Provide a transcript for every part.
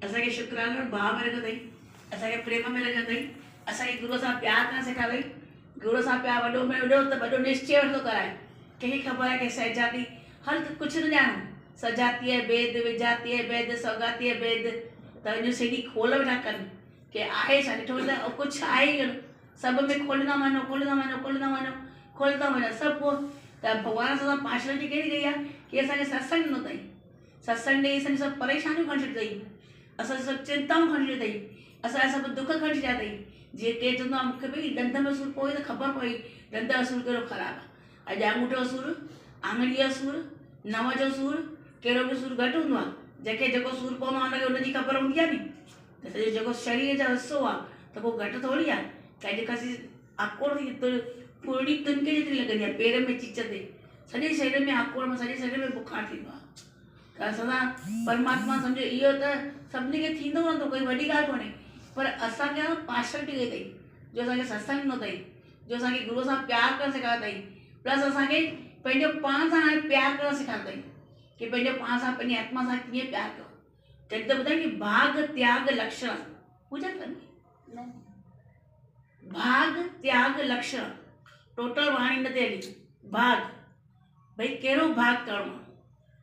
असांखे शुक्रानो भाव में रखियो अथई, असांखे प्रेम में रखियो अथई, असांखे गुरू सां प्यार करणु सेखारियो अथई। गुरू सां प्यार वॾो में वॾो निश्चय वठंदो कराए। कंहिंखे ख़बर आहे कि सहजाती हर कुझु न ॼाणो, सजातीअ भेद विजातीअ भेद सौगातीअ भेद, त अॼु सेॾी खोल वेठा कनि कि आहे छा, ॾिठो वञे त कुझु आहे ई कोन। सभ में खोलींदा वञो खोलींदा वञो खोलींदा वञो खोलंदा वञो सभु पोइ त भॻवान सां पार्शलिटी कहिड़ी कई आहे कि असांखे सत्संग ॾिनो अथई। सत्संग ॾेई असांजी सभु परेशानियूं खणी छॾियूं अथई, असां सभु चिंताऊं खणी छॾियूं अथई, असांजा सभु दुख खणी छॾिया अथई। जीअं केरु चवंदो आहे मूंखे भई ॾंद में सूरु पवे त ख़बर पई ॾंद जो सूरु कहिड़ो ख़राबु आहे। अॼु आङूठे जो सूरु, आङड़ीअ जो सूरु, नंहं जो सूरु, कहिड़ो बि सूरु घटि हूंदो आहे। जंहिंखे जेको सूरु पवंदो आहे हुनखे हुनजी ख़बर हूंदी आहे नी। त सॼो जेको शरीर जो हिसो आहे त पोइ घटि थोरी आहे। कंहिं जेका आकोड़ थी पूरी तिनके जेतिरी लॻंदी आहे पेर में चीच ते, सॼे शरीर में आकोड़ में सॼे शरीर में बुखार थींदो आहे। त असां परमात्मा सम्झो इहो त सभिनी खे थींदो रहंदो, कोई वॾी ॻाल्हि कोन्हे। पर असांखे पार्शलिटी कई अथई, जो असांखे सत्संग ॾिनो अथई, जो असांखे गुरू सां प्यार करणु सेखारियो अथई, प्लस असांखे पंहिंजो पाण सां हाणे प्यार करणु सेखारियो अथई कि पंहिंजो पाण सां पंहिंजी आत्मा सां कीअं प्यार कयो। तॾहिं त ॿुधाई कि भाग त्याग लक्षण पूजा कनि, भाग त्याग लक्षण टोटल वाणी न ते हली। भाग भई कहिड़ो भाग करिणो आहे,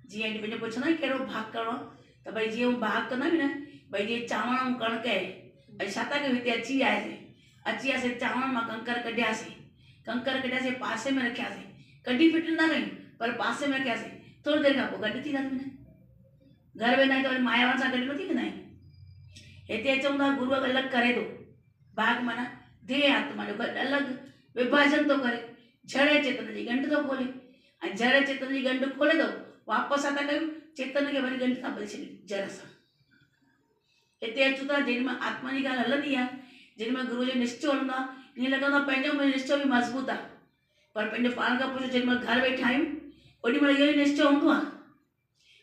जीअं अॼु पंहिंजो पुछंदा आहियूं कहिड़ो भाग करिणो आहे, त भई जीअं भाग कंदा आहियूं न, भई जीअं चांवर ऐं कणिक आहे। अॼु छा था कयूं, हिते अची वियासीं, अची वियासीं चांवर मां कंकर कढियासीं, कंकर कढियासीं पासे में रखियासीं, कढी फिटी न कयूं पर पासे में रखियासीं। थोरी देरि खां पोइ गॾु थी था वञनि, घर वेंदा आहियूं त वरी मायावार सां गॾु नथी वेंदा आहियूं। हिते अचूं था गुरू अलॻि करे थो, भाग माना देह आत्मा जो गॾु अलॻि विभाजन थो करे, जड़ चेतन जी ॻंढ थो खोले, ऐं जड़ चेतन जी ॻंढ खोले थो वापसि छा था कयूं, चेतन खे वरी ॻंढ सां भरे छॾियूं जड़ सां। हिते अचूं था जेॾी महिल आत्मा जी ॻाल्हि हलंदी आहे, जेॾी महिल गुरू जो निश्चय हलंदो आहे, ईअं लॻंदो आहे पंहिंजो मुंहिंजो निश्चय बि मज़बूत आहे। पर पंहिंजो पाण खां पुछो, जेॾी महिल घर वेठा आहियूं ओॾी महिल इहो ई निश्चय हूंदो आहे।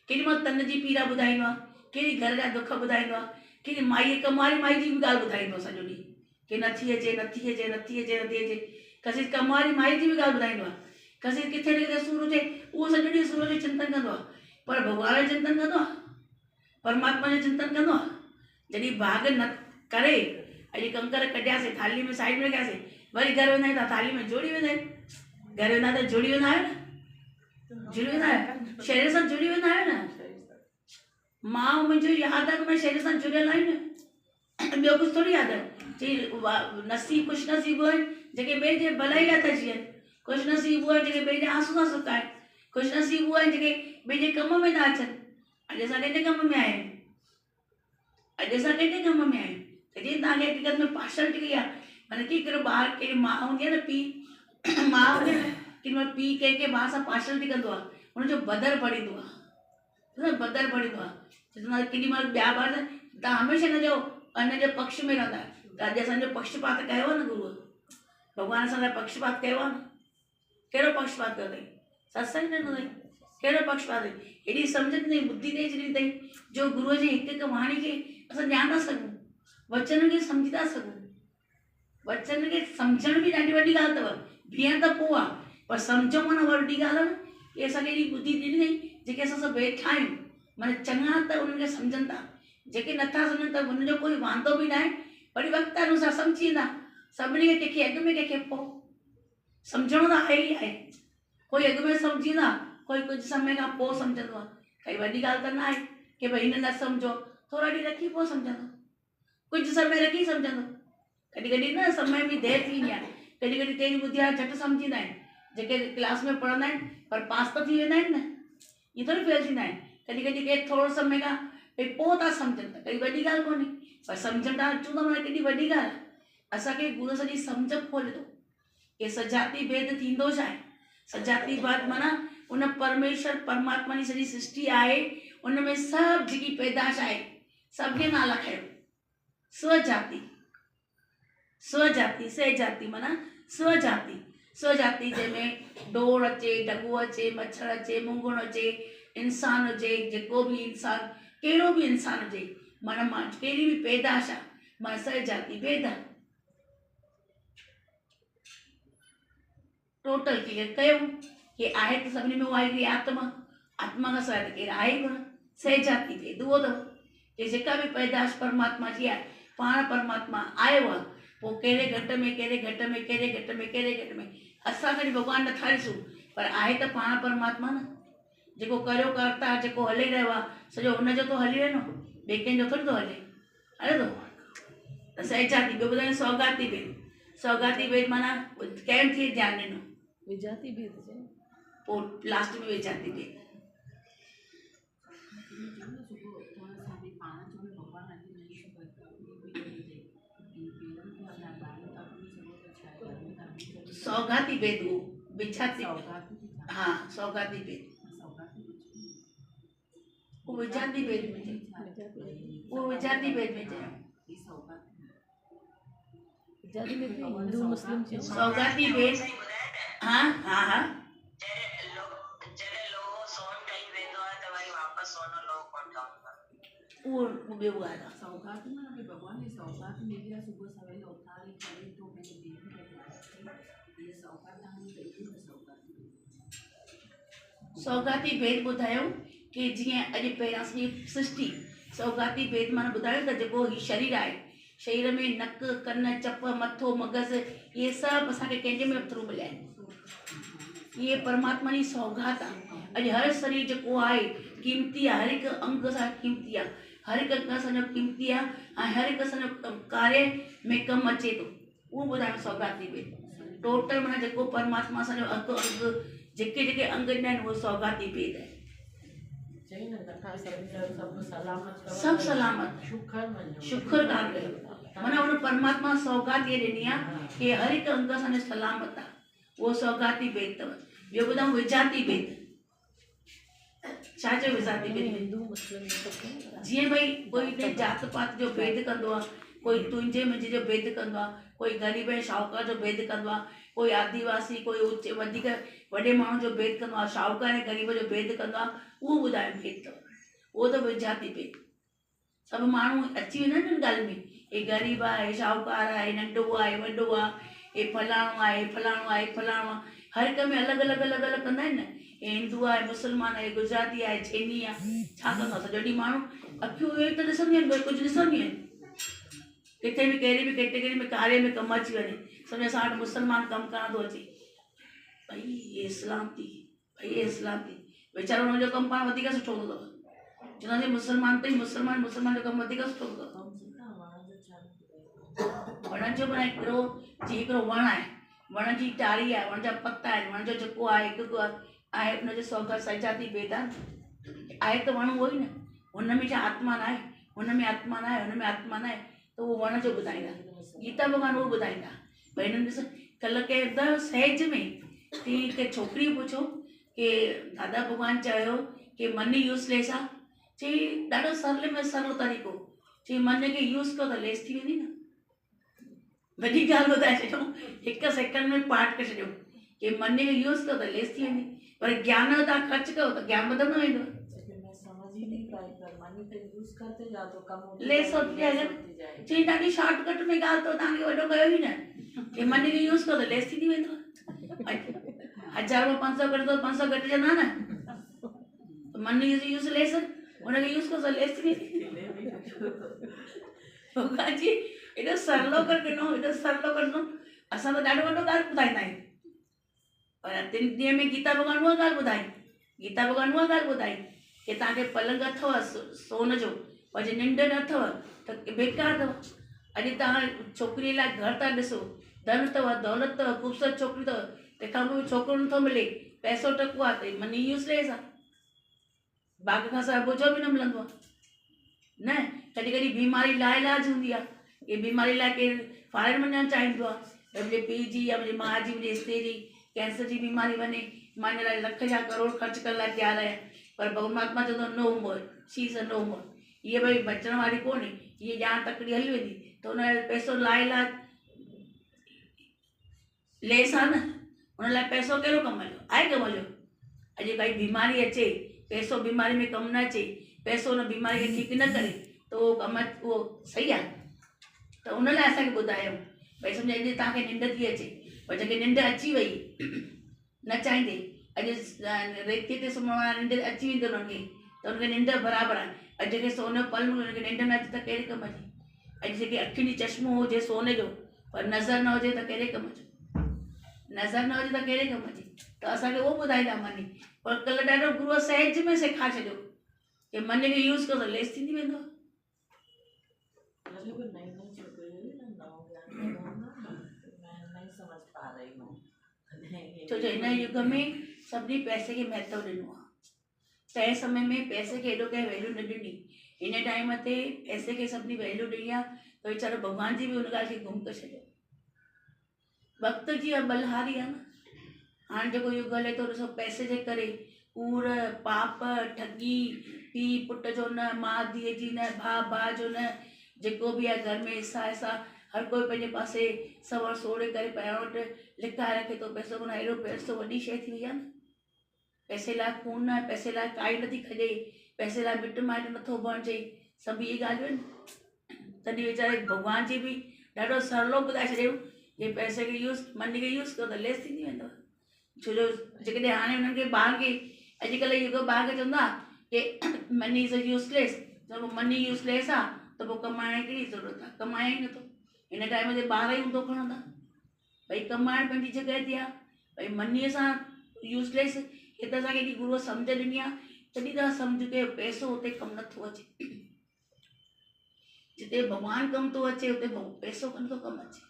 केॾी महिल तन जी पीड़ा ॿुधाईंदो आहे, केॾी घर जा दुख ॿुधाईंदो आहे, केॾी माई कमवारी माई जी बि ॻाल्हि ॿुधाईंदो आहे सॼो ॾींहुं कि नथी अचे नथी अचे नथी अचे नथी अचे। कसी कमवारी माई जी बि ॻाल्हि ॿुधाईंदो आहे, कसी किथे न किथे सूरु हुजे उहो सॼो ॾींहुं सूर जो चिंतन कंदो आहे। पर भॻवान जो चिंतन कंदो आहे, परमात्मा जो चिंतन कंदो आहे। जॾहिं भाग न करे, अॼु कंकर कढियासीं थाली में साइड में रखियासीं, वरी घर वेंदा आहियूं त थाली में जुड़ी वेंदा आहिनि। घर वेंदा त जुड़ी वेंदा आहियो न, जुड़ी वेंदा आहियो, शरीर सां जुड़ी वेंदा आहियो न। मां मुंहिंजो यादि आहे कि मां शरीर सां जुड़ियल आहियूं न, ॿियो कुझु थोरी यादि आहे। चई नसीब ख़ुशि नसीब आहिनि जेके ॿिए जे भलाई लाइ था जीअनि, ख़ुशि नसीब उहे जेके ॿिए जे आंसू सां सुकाइनि, ख़ुशि नसीब उहे जेके ॿिए जे कम में था अचनि। अॼु असां कंहिंजे कम में आहियूं, अॼु असां कंहिंजे कम में आहियूं। त जीअं तव्हांखे हक़ीक़त में पार्शलिटी कई आहे, माना कि हिकिड़ो ॿारु कहिड़ी माउ हूंदी आहे न, पीउ माउ हूंदी आहे न, कि पीउ कंहिं ॿार सां पार्शलिटी कंदो आहे, हुनजो बदर पढ़ींदो आहे, बदर पढ़ींदो आहे। चवंदो केॾी महिल ॿिया ॿार तव्हां हमेशह हिनजो पक्ष में रहंदा आहियो, त अॼु असांजो पक्षपात कयो आहे न गुरूअ, भॻवान असांजा पक्षपात कयो आहे न। कहिड़ो पक्षपात कयो अथई, सत्संग ॾिनो अथई, कहिड़ो पक्षपात अथई, हेॾी सम्झ ॾिनई बुद्धि ॾेई छॾी अथई, जो गुरूअ जी हिकु हिकु वाणी खे असां ॼाण था सघूं, वचन खे सम्झी था सघूं। वचन खे सम्झण बि ॾाढी वॾी ॻाल्हि अथव, बीहण त पोइ आहे, पर सम्झो माना वॾी ॻाल्हि आहे न। कि असांखे हेॾी बुद्धि ॾिनी अथई, जेके असां सभु वेठा आहियूं, माना चङा त उन्हनि खे सम्झनि था, जेके नथा सम्झनि त हुनजो कोई वांदो बि न आहे, वरी वक़्त अनुसार सम्झी वेंदा। सभिनी खे कंहिंखे अॻु में कंहिंखे पोइ सम्झणो त आहे ई आहे, कोई अॻु में सम्झींदा, कोई कुझु समय खां पोइ सम्झंदो आहे। काई वॾी ॻाल्हि त न आहे कि भई हिन न सम्झो, थोरा ॾींहं रखी पोइ सम्झंदो, कुझु समय रखी सम्झंदो। कॾहिं कॾहिं न समय में देरि थींदी आहे, कॾहिं कॾहिं तेज़ ॿुधी वारा झटि सम्झींदा आहिनि, जेके क्लास में पढ़ंदा आहिनि पर पास त थी वेंदा आहिनि न, ईअं थोरी फेल थींदा आहिनि। कॾहिं कॾहिं केरु थोरो समय खां भई पोइ था सम्झनि, त काई वॾी ॻाल्हि कोन्हे, पर सम्झण था अचूं था माना केॾी वॾी ॻाल्हि आहे। असांखे गुरू सॼी सम्झ खोले थो कि सजाती भेद थींदो छा आहे। सजाती भेद माना उन परमेश्वर परमात्मा जी सॼी सृष्टि आहे, उन में सभु जेकी पैदाश आहे सभु खे नाला खयो, स्वजाति स्वजाति सहजाति माना स्वजाति। स्वजाति जंहिंमें ढोर अचे, ढगो अचे, मच्छर अचे, मुंगुण अचे, इंसान हुजे, जेको बि इंसान, कहिड़ो बि इंसान हुजे, माना कहिड़ी बि पैदाश आहे, माना सहजाति भेद आहे। टोटल क्लियर कयो कि आहे त सभिनी में उहा हिकिड़ी आत्मा, आत्मा खां सवाइ त केरु आहे कोन। सहजाति भेद उहो अथव कि जेका भी पैदाश परमात्मा जी आहे पाण परमात्मा आयो आहे पोइ कहिड़े घटि में कहिड़े घटि में कहिड़े घटि में कहिड़े घटि में असां कॾहिं भॻवानु नथा ॾिसूं पर आहे त पाण परमात्मा न जेको करियो करता जेको हले रहियो आहे सॼो हुनजो थो हली वञो ॿिए कंहिंजो थोरी थो हले थो त सहजाती ॿियो ॿुधायो सौगाती भेद माना कंहिं थिए ध्यानु ॾिनो विजाती भेद चए पोइ लास्ट में विजाती भेद सौगाती भेद वो विजाती हाँ सौगाती भेद वो विजाती भेद में वो विजाती भेद में चयो विजाती भेद में हिंदू मुस्लिम चयो सौगाती भेद हाँ हाँ हाँ वो ॿियो ॻाल्हि आहे सौगात में अभी भगवान ने सौगात में दिया सुबह सवेल उठारी करे तो मैंने देव के ये सौगात हम कही न सौगाती भेद ॿुधायो कि जीअं अॼु पहिरियां सॼी सृष्टि सौगाती भेद माना ॿुधायो त जेको हीउ शरीर आहे शरीर में नक कन चप मथो मगज़ इहे सभु असांखे कंहिंजे में थ्रू मिलिया आहिनि इहे परमात्मा जी सौगात आहे अॼु हर शरीर जेको आहे क़ीमती आहे हर हिकु अंग असांजो क़ीमती आहे हर हिकु अंग असांजो क़ीमती आहे ऐं हर हिकु असांजो कार्य में कमु अचे थो उहो ॿुधाइणु सौगाती भेद टोटल माना जेको परमात्मा असांजो अंग अंग जेके जेके अंग ॾिना आहिनि उहो सौगाती भेद आहे सभु सलामत शुक्र ॻाल्हि कयो माना हुन परमात्मा सौगात इहा ॾिनी आहे कि हर हिकु अंग असांजो सलामत आहे उहो सौगाती भेद अथव ॿियो ॿुधायूं विजाती भेद छा चयो विजाती भेद हिंदू मुस्लिम जीअं भई कोई ने जात पात जो भेद कंदो आहे कोई तुंहिंजे मुंहिंजे जो भेद कंदो आहे कोई ग़रीब ऐं शाहूकार जो भेद कंदो आहे कोई आदिवासी कोई ऊचे वधीक वॾे माण्हू जो भेद कंदो आहे शाहूकार ऐं ग़रीब जो भेद कंदो आहे उहो ॿुधायो भेद अथव उहो त विजाती भेद सभु माण्हू अची वेंदा आहिनि ॻाल्हि में हे ग़रीब आहे हे शाहूकार आहे नंढो आहे वॾो आहे हे फलाणो आहे फलाणो आहे फलाणो आहे हर हिक में अलॻि अलॻि अलॻि अलॻि कंदा आहिनि न हे हिंदू आहे मुस्लमान आहे गुजराती आहे छेनी आहे छा कंदो आहे सॼो ॾींहुं माण्हू अखियूं इहे त ॾिसंदियूं आहिनि कुझु ॾिसंदियूं आहिनि किथे बि कहिड़ी बि कैटेगरी में कार्य में कमु अची वञे सम्झो असां वटि मुस्लमान कमु करण थो अचे भई हे इस्लाम थी भई हे इस्लाम थी वीचारो हुनजो कमु पाण वधीक सुठो हूंदो अथव चवंदासीं मुस्लमान अथई मुस्लमान जो कमु वधीक सुठो हूंदो अथव वण जो माना हिकिड़ो जीअं हिकिड़ो वणु आहे वण जी टारी आहे वण जा पता आहिनि वण जो जेको आहे हिकु आहे हुनजो सौगात सजाती भेद आहे त वणु उहो ई न हुन में छा आत्मा न आहे हुन में आत्मा न आहे हुन में आत्मा न आहे त उहो वण जो ॿुधाईंदा गीता भॻवान उहो ॿुधाईंदा भई हिननि ॾिस कल्ह कंहिं सहज में की हिकु छोकिरी पुछो की दादा भॻवानु चयो की मनी यूज़लेस आहे चई ॾाढो सरल में सरल तरीक़ो चई मन खे यूज़ कयो त लेस थी वेंदी न वॾी ॻाल्हि ॿुधाए छॾियो हिकु सेकंड में पाठ करे छॾियो की मन खे यूज़ कयो त लेस थी वेंदी पर ज्ञान जो तव्हां ख़र्चु कयो त ज्ञान वधंदो वेंदो लेस होती जाएगा चई ॾाढी शॉर्टकट में ॻाल्हि तो तव्हांखे वॾो कयो ई न की मन खे यूज़ कयो त लेस थी वेंदो 1000 में 500 घटि तो 500 घटिजंदा न त मन यूज़ लेस हुनखे यूज़ कयो त लेस थी वेंदी भॻवान जी एॾो सरलो करे ॾिनो एॾो सरलो करे ॾिनो असां त ॾाढो वॾो ॻाल्हि ॿुधाईंदा आहियूं पर 3 ॾींहं में गीता भॻवान उहा ॻाल्हि ॿुधाई गीता भॻवान उहा ॻाल्हि ॿुधाई की तव्हांखे पलंग अथव सोन जो पर जे निंड न अथव त बेकार अथव अॼु तव्हां छोकिरीअ लाइ घर था ॾिसो धन अथव दौलत अथव ख़ूबसूरत छोकिरी अथव तंहिंखां पोइ छोकिरो नथो मिले पैसो टको आहे त मनी यूज़लेस आहे बाग़ खां सवाइ बोझो बि न मिलंदो आहे न कॾहिं कॾहिं बीमारी लाइलाज हूंदी आहे ये बीमारी लाइ केरु फॉरेन वञणु चाहींदो आहे मुंहिंजे पीउ जी या मुंहिंजी माउ जी मुंहिंजे स्त्री जी कैंसर जी बीमारी वञे मां हिन लाइ लख जा करोड़ ख़र्च करण लाइ तयारु आहियां पर परमात्मा चवंदो no more she is a no more हीअ भई बचण वारी कोन्हे हीअ ॼाण तकड़ी हली वेंदी त हुन लाइ पैसो लाइलाज लेस आहे न हुन लाइ पैसो कहिड़ो कम जो आहे कम जो अॼु काई बीमारी अचे पैसो बीमारी में कमु न अचे पैसो हुन बीमारी खे ठीकु न करे त उहो कमु उहो सही आहे त उन लाइ असांखे ॿुधायो भई सम्झ अॼु तव्हांखे निंड थी अचे पर जेके निंड अची वई न चाहींदे अॼु रेतीअ ते सुम्हण वारा निंड अची वेंदी उन्हनि खे त उनखे निंड बराबरि आहे अॼु जेके सोने जो पल हुनखे निंड न अचे त कहिड़े कम जी। अॼु जेके अखियुनि जी चश्मो हुजे सोने जो पर नज़र न हुजे त कहिड़े कम जो, नज़र न हुजे त कहिड़े कम जी। त असांखे उहो ॿुधाईंदा मनी। पर कल्ह ॾाढो गुरूअ सहज में सेखारे छॾियो कि मन खे यूज़ कयो त लेस थींदी वेंदो। मतलब नई नई छोकिरियूं ना नओं ज्ञान मिलंदो ना, मैं नहीं समझ पा रही हूँ। छो जो हिन युग में सभिनी पैसे खे महत्व ॾिनो आहे। तंहिं समय में पैसे खे एॾो कंहिं वैल्यू न ॾिनी। हिन टाइम ते पैसे खे सभिनी वैल्यू ॾिनी आहे त वीचारो भॻवान जी बि हुन ॻाल्हि खे गुम करे छॾियो। वक़्त जी बलहारी आहे न। हाणे जेको युग हले थो ॾिसो पैसे जे करे कूड़ पाप ठगी पीउ पुट जो न, माउ धीअ जी न, भाउ भाउ जो न, जेको बि आहे घर में हिसा हर कोई पंहिंजे पासे सवड़ सोड़े करे पहिरियों वटि लिकाए रखे थो पैसो। माना अहिड़ो पैसो वॾी शइ थी वई आहे न। पैसे लाइ खून न, पैसे लाइ काई नथी खॼे, पैसे लाइ मिट माइट नथो बणिजे, सभु इहे ॻाल्हियूं आहिनि। तॾहिं वीचारे भॻवान जी बि ॾाढो सवलो ॿुधाए छॾियो कि पैसे खे यूज़ मन खे यूज़ कयो त लेस थींदी वेंदव। छो जो जेकॾहिं हाणे हुननि खे ॿार खे अॼुकल्ह युग ॿार खे चवंदा कि मनी इज़ यूज़लेस, त मनी यूज़लेस आहे त पोइ कमाइण जी कहिड़ी ज़रूरत आहे, कमाए ई नथो। हिन टाइम ते ॿार ई हूंदो खणंदा भई कमाइण पंहिंजी जॻह ते आहे। भई मनीअ सां यूज़लेस हे त असांखे हेॾी गुरूअ सम्झ ॾिनी आहे। तॾहिं त सम्झ के पैसो हुते कमु नथो अचे। जिते भॻवानु कमु थो अचे उते पैसो कोन थो कमु अचे।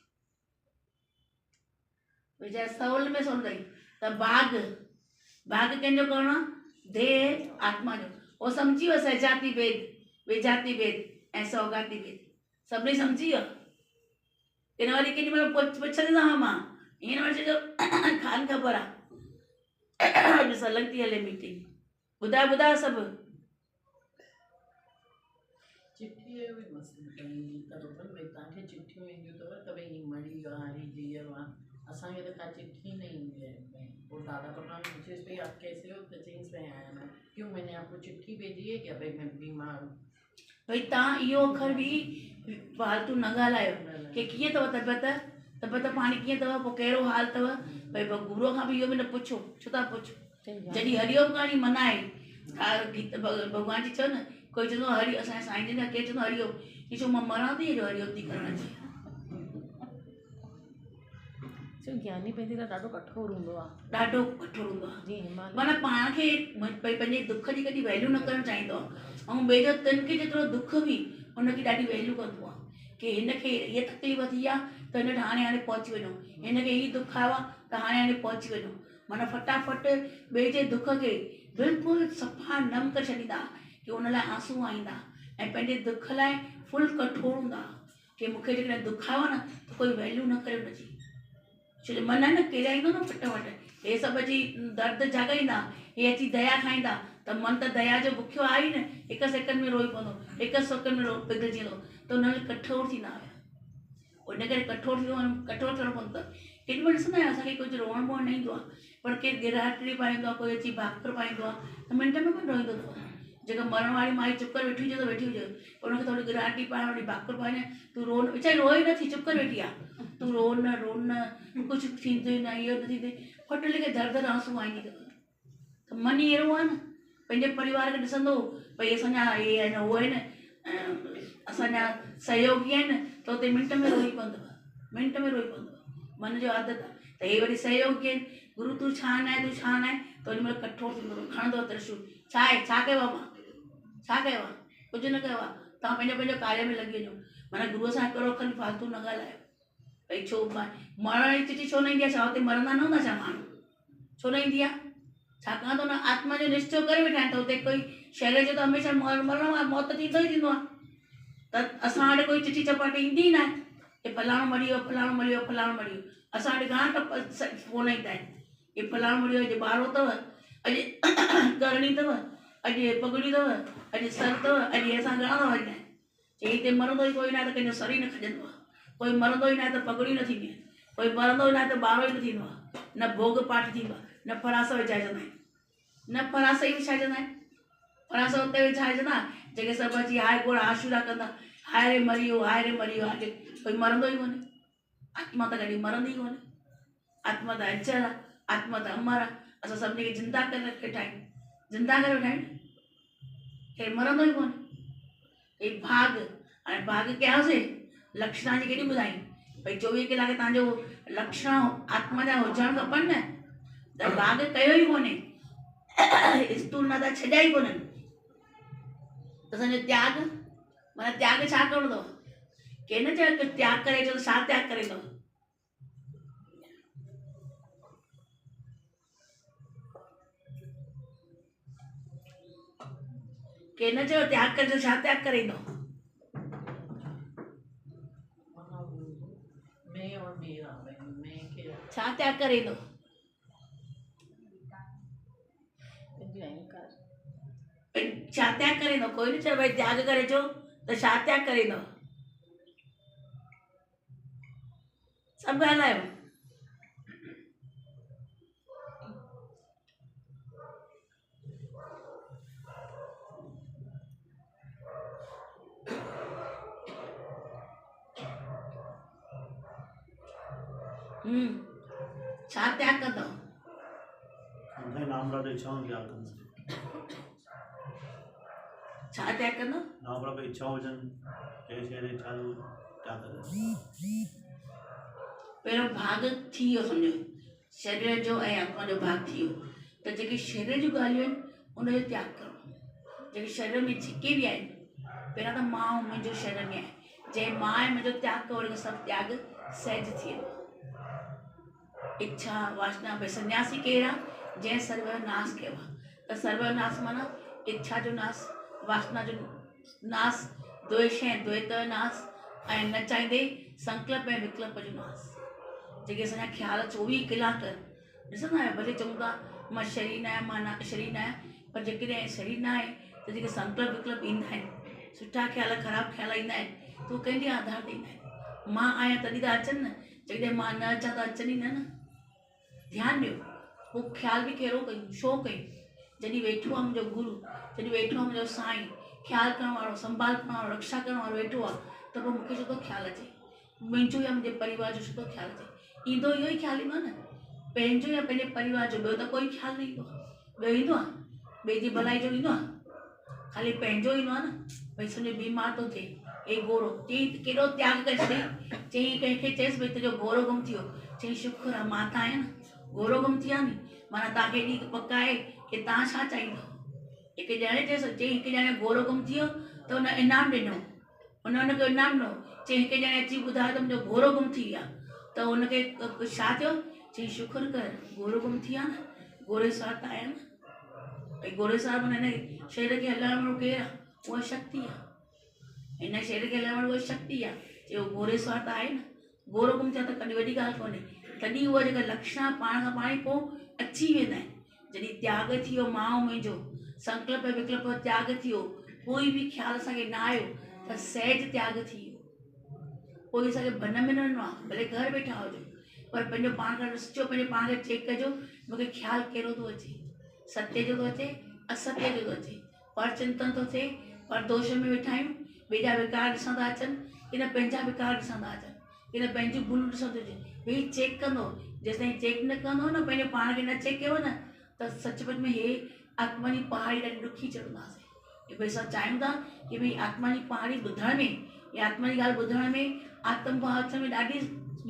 वीचारा सवल में सोन अथई त भाग कंहिंजो करिणो आहे, देह आत्मा जो। उहो सम्झी वियो सजाती भेद, वेजाती भेद ऐं सौगाती भेद, सभिनी सम्झी वियो। हिन वरी केॾी महिल पुछंदी सां मां ईअं न वठी चइजो खान ख़बर आहे। अॼु सलंग थी हले मीटिंग। ॿुधायो सभु। चिठी जो बि मसइलो कई त भई तव्हांखे चिठियूं ईंदियूं अथव त भई हीअ मरी वियो आहे, हीअ धीअ आहे, असांखे त का चिट्ठी नहीं ईंदी है। वो दादा प्रणाम पूछे भाई आप कैसे हो, तो चेंज में आया मैं, क्यों मैंने आपको चिट्ठी भेजी है क्या, भाई मैं बीमार हूँ। भई तव्हां इहो अखर बि फालतू न ॻाल्हायो कि कीअं अथव तबियत पाणी कीअं अथव, पोइ कहिड़ो हाल अथव। भई गुरूअ खां बि इहो बि न पुछो, छो था पुछो। जॾहिं हरिओम कहाणी मनाए भॻवान जी चयो न, कोई चवंदो हरि असांजे साईं जन केरु चवंदो हरिओम, ॾिसो मां मरां थी हेॾो हरिओम थी करण अचे। ज्ञानी पंहिंजे लाइ ॾाढो कठोर हूंदो आहे, ॾाढो कठोर हूंदो आहे। जी हिमालय माना पाण खे पंहिंजे दुख जी कॾहिं वैल्यू न करणु चाहींदो आहे। ऐं ॿिए जो तिनके जेतिरो दुख बि हुनखे ॾाढी वैल्यू कंदो आहे कि हिनखे इहा तकलीफ़ थी आहे त हिन हाणे पहुची वञो, हिनखे हीउ दुख आयो आहे त हाणे पहुची वञो। माना फटाफट ॿिए जे दुख खे बिल्कुलु सफ़ा नम करे छॾींदा कि उन लाइ आंसू आईंदा ऐं पंहिंजे दुख लाइ फुल कठोर हूंदा कि मूंखे जेकॾहिं दुख आयो आहे न त कोई वैल्यू न करे हुनजी। छो जो मन आहे न किराईंदो न फट वट, हे सभु अची दर्द जाॻाईंदा, हे अची दया खाईंदा त मन त दया जो बुखियो आहे ई न, हिकु सेकंड में रोई पवंदो, हिकु सेकंड में पिघलजी वेंदो। त हुन में कठोर थींदा हुया। उन करे कठोर थियणो पवंदो अथव। केॾी महिल ॾिसंदा आहियो असांखे कुझु रोअण वोअण न ईंदो आहे, पर केरु गिराहटड़ी पाईंदो आहे, कोई अची भाकुर पाईंदो आहे त मिंट में कोन रोईंदो अथव। जेका मरण वारी माई चुप करे वेठी हुजे त वेठी हुजे, पर हुनखे थोरी गिराहटी पाइण वरी भाकुर पाइण, तूं रो न, वीचारी रोए नथी, चुप करे वेठी आहे, तूं रो न कुझु थींदो ई न, इहो न थींदो, फट लिखे दर आंसू आईंदी अथव। त मन ई अहिड़ो आहे न, पंहिंजे परिवार खे ॾिसंदो भई असांजा हे आहिनि उहो आहिनि, असांजा सहयोगी आहिनि त हुते मिंट में रोई पवंदव। मन जो आदत आहे त हे वरी सहयोगी आहिनि, गुरू तूं छा न आहे त ओॾी महिल कठोर थींदो, खणंदो त्रिशूल, छा आहे, छा कयो आहे, मां छा कयो आहे, कुझु न कयो आहे, तव्हां पंहिंजो कार्य में लॻी वञो। माना गुरूअ सां हिकिड़ो खनि फालतू न ॻाल्हायो। भई छो मरण जी चिठी छो न ईंदी आहे, छा हुते मरंदा न हूंदा छा माण्हू, छो न ईंदी आहे, छाकाणि त हुन आत्मा जो निश्चय करे वेठा आहिनि त हुते कोई शरीर जो त हमेशह मरणो आहे, मौत थींदो ई थींदो आहे। त असां वटि कोई चिठी चपाटी ईंदी ई न आहे कि फलाणो मरी वियो। असां वटि घणा फोन ईंदा आहिनि कि फलाणो मरी वियो, अॼु ॿारो अथव, अॼु करणी अथव, अॼु पगड़ी अथव, अॼु सर अथव, अॼु असां घणा था वञा आहिनि। चई हिते मरंदो ई कोई न आहे त कंहिंजो सर ई न खॼंदो आहे, कोई मरंदो ई न आहे त पगड़ियूं न थींदियूं आहिनि, कोई मरंदो ई न आहे त ॿारो ई न थींदो आहे, न भोग पाठ थींदो आहे, न फरास विछाइजंदा आहिनि, न फरास ई विछाइजंदा आहिनि। फरास हुते विछाइजंदा जेके सभु अची हाय गोड़ आशूरा कंदा, हाय रे मरी वियो, अॼु कोई मरंदो ई कोन्हे। आत्मा त कॾहिं मरंदी कोन्हे, आत्मा त अचल आहे, आत्मा त अमर आहे। असां सभिनी खे जिंदा करे वेठा आहियूं, केरु मरंदो ई कोन्हे। ये भाग हाणे भाग कयासीं लक्षण जी केॾी ॿुधाई भई 24 कलाक तव्हांजो लक्षण आत्मा जा हुजणु खपनि न त भाग कयो ई कोन्हे स्थूल न त छॾिया ई कोन्हनि त असांजो त्याग माना त्याग छा करिणो अथव के न चयो कि त्याग करे अचो त छा त्याग करे अथव के न चयो त्याग करे अचो छा त्याग करे ईंदो मैं और मेरा मैं के छा त्याग करे ईंदो अहंकार छा त्याग करे ईंदो कोई न चयो भई त्याग करे अचो त छा त्याग करे ईंदो सभु ॻाल्हायो छा त्याग कंदो उनखे नाम रात इच्छाऊं त्याग कंदा छा त्याग कंदो नाम रात इच्छाऊं हुजनि कंहिं शइ जी इच्छा जो त्याग करे पहिरियों भाग थी वियो सम्झो शरीर जो ऐं आत्मा जो भाग थी वियो त जेके शरीर जूं ॻाल्हियूं आहिनि उनजो त्याग करणो जेके शरीर में जेके बि आहिनि पहिरियां त मां ऐं मुंहिंजो शरीर में आहे जंहिं मां ऐं मुंहिंजो त्याग कयो वरी सभु त्याग सहज थी वेंदो इच्छा वासना भई सन्यासी केरु आहे जंहिं सर्व जो नाश कयो आहे त सर्व जो नाश माना इच्छा जो नाश वासना जो नाश द्वेष ऐं द्वैत जो नाश ऐं न चाहींदे संकल्प ऐं विकल्प जो नाश जेके असांजा ख़्याल 24 कलाक ॾिसंदा आहियो भले चऊं था मां शरीर न आहियां मां न शरीर न आहियां पर जेकॾहिं शरीर न आहे त जेके संकल्प विकल्प ईंदा आहिनि सुठा ख़्याल ख़राबु ख़्याल ईंदा आहिनि त उहे कंहिंजे आधार ते ईंदा आहिनि मां आहियां तॾहिं त अचनि न जेकॾहिं मां न अचां त अचनि ई न ध्यानु ॾियो उहो ख़्याल बि कहिड़ो कयूं छो कयूं जॾहिं वेठो आहे मुंहिंजो गुरू जॾहिं वेठो आहे मुंहिंजो साईं ख़्यालु करण वारो संभाल करण वारो रक्षा करण वारो वेठो आहे त पोइ मूंखे छो थो ख़्यालु अचे मुंहिंजो या मुंहिंजे परिवार जो छो थो ख़्यालु अचे ईंदो इहो ई ख़्यालु ईंदो न पंहिंजो या पंहिंजे परिवार जो ॿियो त कोई ख़्यालु न ईंदो ॿियो ईंदो आहे ॿिए जी भलाई जो ईंदो आहे खाली पंहिंजो ईंदो आहे न भई सम्झो बीमार थो थिए ए गोरो चई केॾो त्याग करे छॾई चई कंहिंखे चएसि भई तुंहिंजो गोरो गुम थी वियो चई शुक्र आहे मां त आहियां न गोरो गुम थी विया नी माना तव्हांखे एॾी पक आहे की तव्हां छा चाहींदो हिकु ॼणे चएसि चई हिकु ॼणे गोरो गुम थी वियो त हुन इनाम ॾिनो हुनखे इनाम ॾिनो चई हिकु ॼणे अची ॿुधायो त मुंहिंजो गोरो गुम थी विया त हुनखे छा थियो चई शुक्र कर गोरो गुम थी विया न गोरे सां त आया न भई गोरे सां माना हिन शरीर खे हलाइण वारो केरु आहे उहा शक्ति आहे हिन शरीर खे हलाइण वारो उहा शक्ति आहे चयो गोरे सां त आहे न गोरो गुम थिया त कॾहिं वॾी ॻाल्हि कोन्हे तॾहिं उहा जेका लक्षण पाण खां पाण ई पोइ अची वेंदा आहिनि जॾहिं त्याग थी वियो मां ऐं मुंहिंजो संकल्प विकल्प त्याग थी वियो कोई बि ख़्यालु असांखे न आयो त सहज त्याग थी वियो कोई असांखे बन में न वञिणो आहे भले घर वेठा हुजो पर पंहिंजो पाण खां ॾिसिजो पंहिंजे पाण खे चेक कजो मूंखे ख़्यालु कहिड़ो थो अचे सत्य जो थो अचे असत्य जो थो अचे पर चिंतन थो थिए पर दोष में वेठा आहियूं ॿिए जा विकार ॾिसंदा अचनि की न पंहिंजा विकार ॾिसंदा अचनि की न पंहिंजूं भुलूं ॾिसंदो अचे हीउ चेक कंदो जेसिताईं चेक न कंदो न पंहिंजे पाण खे न चेक कयो न त सचमुच में हे आत्मा जी पहाड़ी ॾाढी ॾुखी चढ़ंदासीं भई असां चाहियूं था की भई आत्मा जी पहाड़ी ॿुधण में या आत्मा जी ॻाल्हि ॿुधण में आत्मभाव में ॾाढी